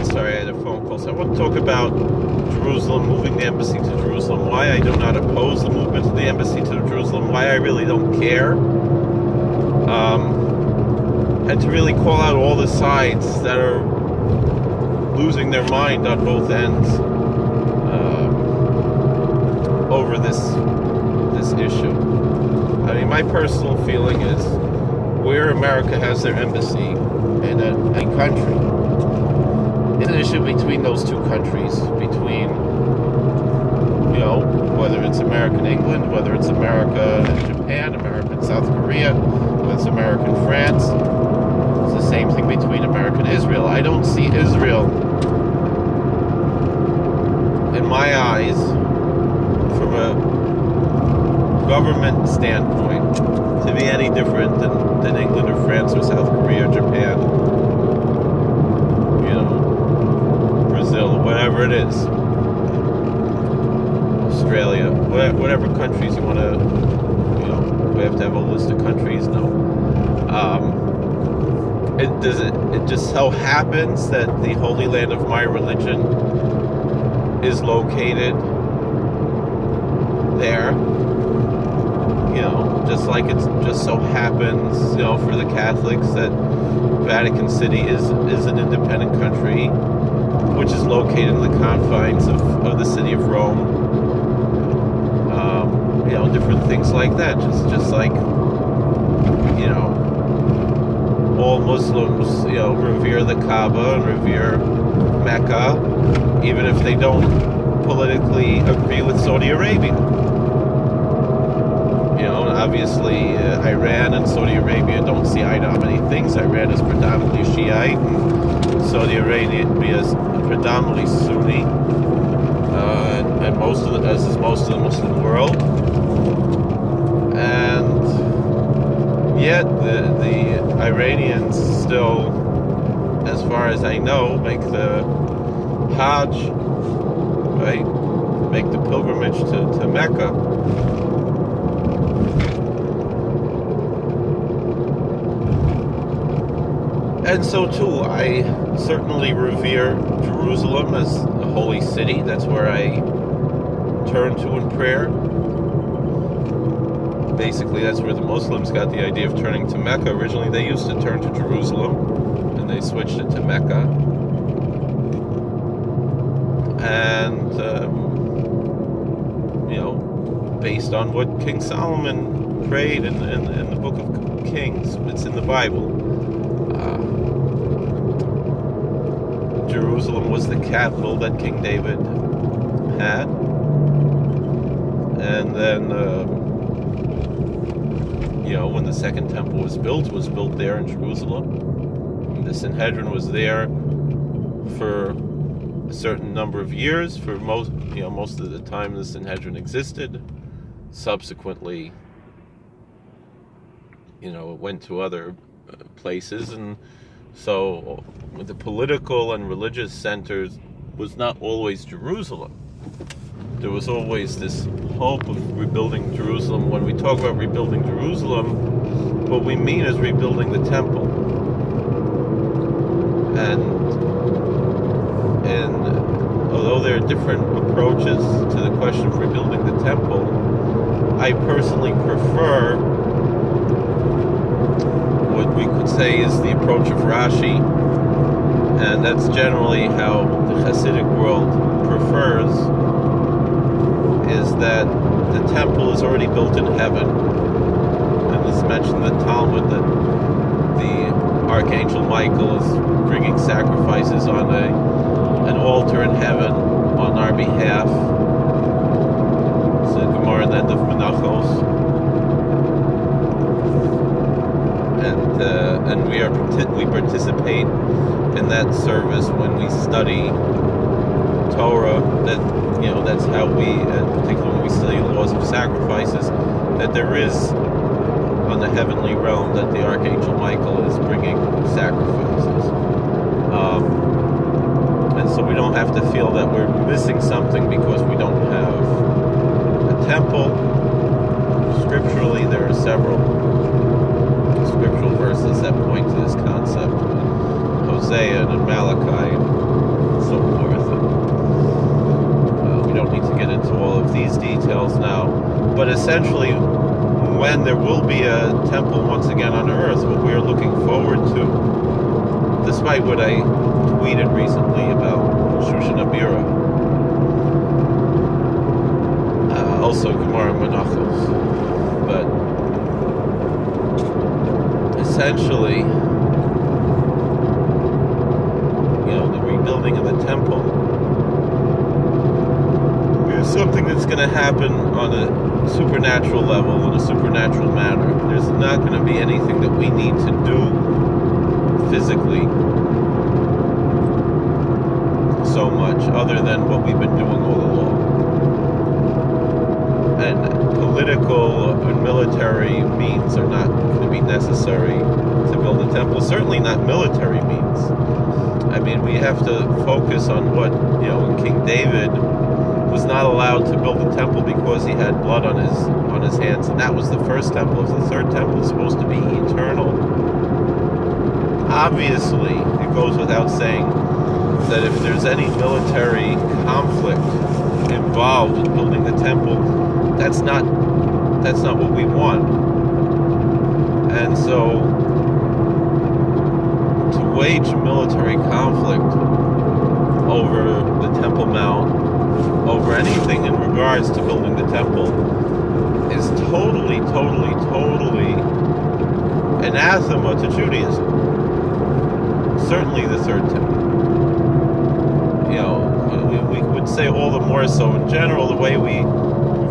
Sorry, I had a phone call. So I want to talk about Jerusalem, moving the embassy to Jerusalem, why I do not oppose the movement of the embassy to Jerusalem, why I really don't care, and to really call out all the sides that are losing their mind on both ends over this issue. I mean, my personal feeling is where America has their embassy in a country, it's an issue between those two countries, between, whether it's America and England, whether it's America and Japan, America and South Korea, whether it's America and France. It's the same thing between America and Israel. I don't see Israel, in my eyes, from a government standpoint, to be any different than England or France or South Korea or Japan, Brazil, whatever it is, Australia, whatever countries you want to, we have to have a list of countries. No, it just so happens that the Holy Land of my religion is located there. Just like it just so happens, for the Catholics that Vatican City is an independent country, which is located in the confines of the city of Rome. Different things like that. Just like, all Muslims, revere the Kaaba and revere Mecca, even if they don't politically agree with Saudi Arabia. Obviously, Iran and Saudi Arabia don't see eye to eye many things. Iran is predominantly Shiite, and Saudi Arabia is predominantly Sunni, and as is most of the Muslim world. And yet, the Iranians still, as far as I know, make the Hajj, right? Make the pilgrimage to Mecca. And so too, I certainly revere Jerusalem as a holy city. That's where I turn to in prayer. Basically, that's where the Muslims got the idea of turning to Mecca. Originally, they used to turn to Jerusalem, and they switched it to Mecca. And, based on what King Solomon prayed in the book of Kings, it's in the Bible. Jerusalem was the capital that King David had, and then when the second temple was built there in Jerusalem. And the Sanhedrin was there for a certain number of years. For most of the time the Sanhedrin existed. Subsequently, it went to other places, and so the political and religious centers was not always Jerusalem. There was always this hope of rebuilding Jerusalem. When we talk about rebuilding Jerusalem, what we mean is rebuilding the temple. And although there are different approaches to the question of rebuilding the temple, I personally prefer what we could say is the approach of Rashi, and that's generally how the Hasidic world prefers, is that the temple is already built in heaven. And it's mentioned in the Talmud that the Archangel Michael is bringing sacrifices on an altar in heaven on our behalf. It's the Gemara in the end of Menachos. And we participate in that service when we study Torah. That's how we, particularly when we study the laws of sacrifices, that there is on the heavenly realm that the Archangel Michael is bringing sacrifices. And so we don't have to feel that we're missing something because we don't have a temple. Scripturally, there are several scriptural verses that point to this concept. Hosea and Malachi, to get into all of these details now, but essentially, when there will be a temple once again on earth, what we are looking forward to, despite what I tweeted recently about Shushan Abira, also Gemara Menachos, but essentially, the rebuilding of the temple is something that's going to happen on a supernatural level, in a supernatural manner. There's not going to be anything that we need to do physically so much other than what we've been doing all along. And political and military means are not going to be necessary to build a temple. Certainly not military means. I mean, we have to focus on what, King David was not allowed to build a temple because he had blood on his hands, and that was the first temple. If the third temple is supposed to be eternal, obviously it goes without saying that if there's any military conflict involved with building the temple, that's not what we want. And so to wage military conflict over the Temple Mount, over anything in regards to building the temple, is totally anathema to Judaism. Certainly the third temple. We would say all the more so in general, the way we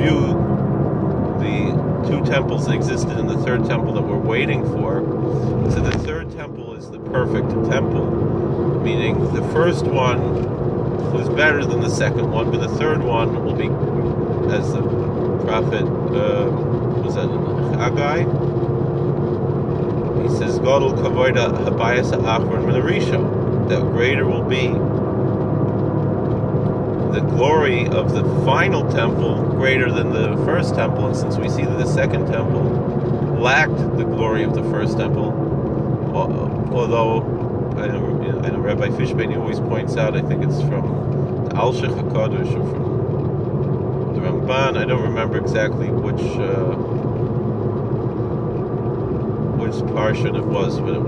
view the two temples that existed in the third temple that we're waiting for. So the third temple is the perfect temple, meaning the first one was better than the second one, but the third one will be, as the prophet, was that Haggai? He says, Gadol kavoda habayis ha'achron min harisha, that greater will be the glory of the final temple greater than the first temple. And since we see that the second temple lacked the glory of the first temple, although I know Rabbi Fishbein always points out, I think it's from the Al-Sheikh HaKadosh or from the Ramban, I don't remember exactly which parsha it was, but it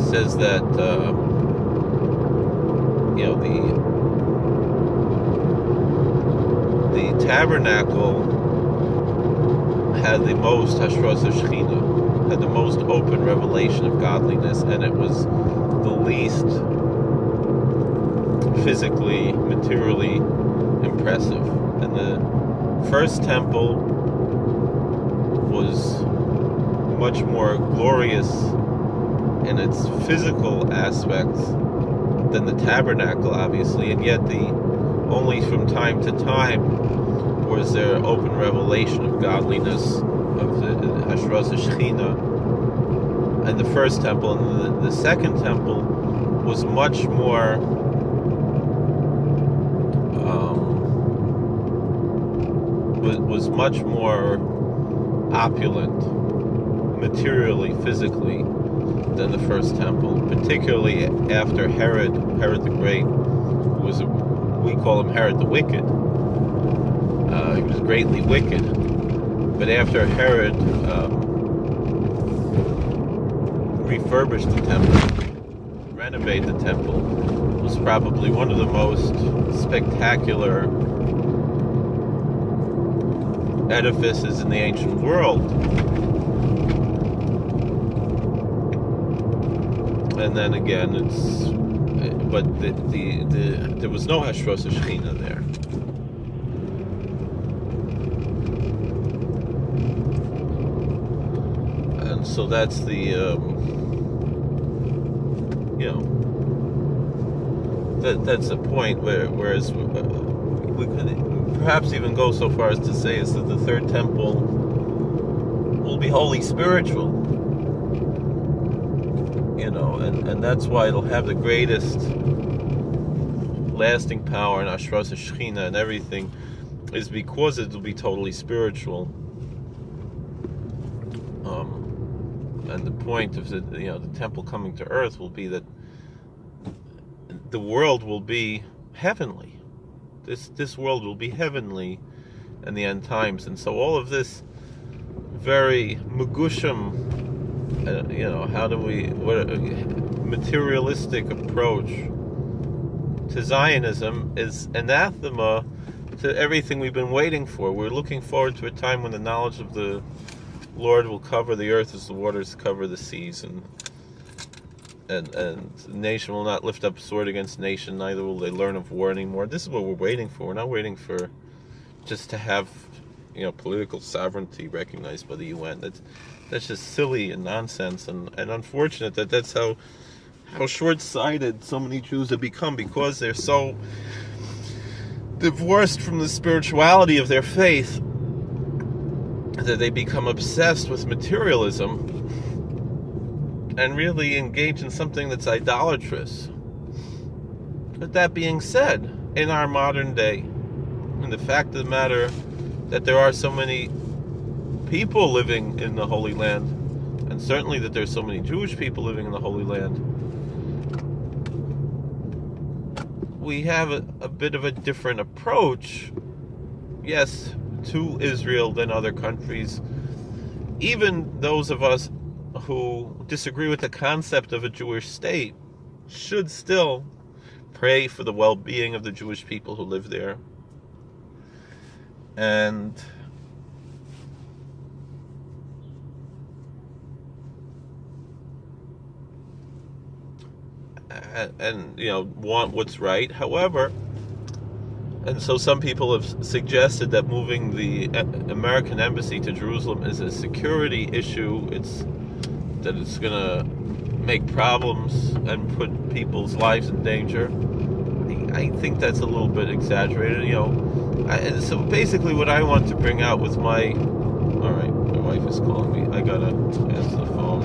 says that the tabernacle had the most Hashras of Shechina, had the most open revelation of godliness, and it was the least physically, materially impressive. And the first temple was much more glorious in its physical aspects than the tabernacle, obviously, and yet only from time to time was there open revelation of godliness, of the Hashras Shechina. And the first temple and the second temple was much more was much more opulent materially, physically, than the first temple, particularly after Herod the Great, we call him Herod the Wicked. He was greatly wicked, but after Herod refurbished the temple, renovated the temple, was probably one of the most spectacular edifices in the ancient world. And then again, there was no Hashras Shechina there. And so that's that's a point whereas we could perhaps even go so far as to say is that the third temple will be wholly spiritual, and that's why it'll have the greatest lasting power and Hashras Shechina and everything, is because it will be totally spiritual. And the point of the temple coming to earth will be that the world will be heavenly. this world will be heavenly in the end times. And so all of this very Megusham, materialistic approach to Zionism is anathema to everything we've been waiting for. We're looking forward to a time when the knowledge of the Lord will cover the earth as the waters cover the seas, and nation will not lift up sword against nation, neither will they learn of war anymore. This is what we're waiting for. We're not waiting for just to have, political sovereignty recognized by the UN. That's just silly and nonsense, and unfortunate that's how short-sighted so many Jews have become, because they're so divorced from the spirituality of their faith that they become obsessed with materialism and really engage in something that's idolatrous. But that being said, in our modern day, and the fact of the matter that there are so many people living in the Holy Land, and certainly that there's so many Jewish people living in the Holy Land, we have a bit of a different approach, yes, to Israel than other countries. Even those of us who disagree with the concept of a Jewish state should still pray for the well-being of the Jewish people who live there. And want what's right. However, and so some people have suggested that moving the American embassy to Jerusalem is a security issue. It's going to make problems and put people's lives in danger. I think that's a little bit exaggerated. So basically what I want to bring out with my... All right, my wife is calling me. I gotta answer the phone.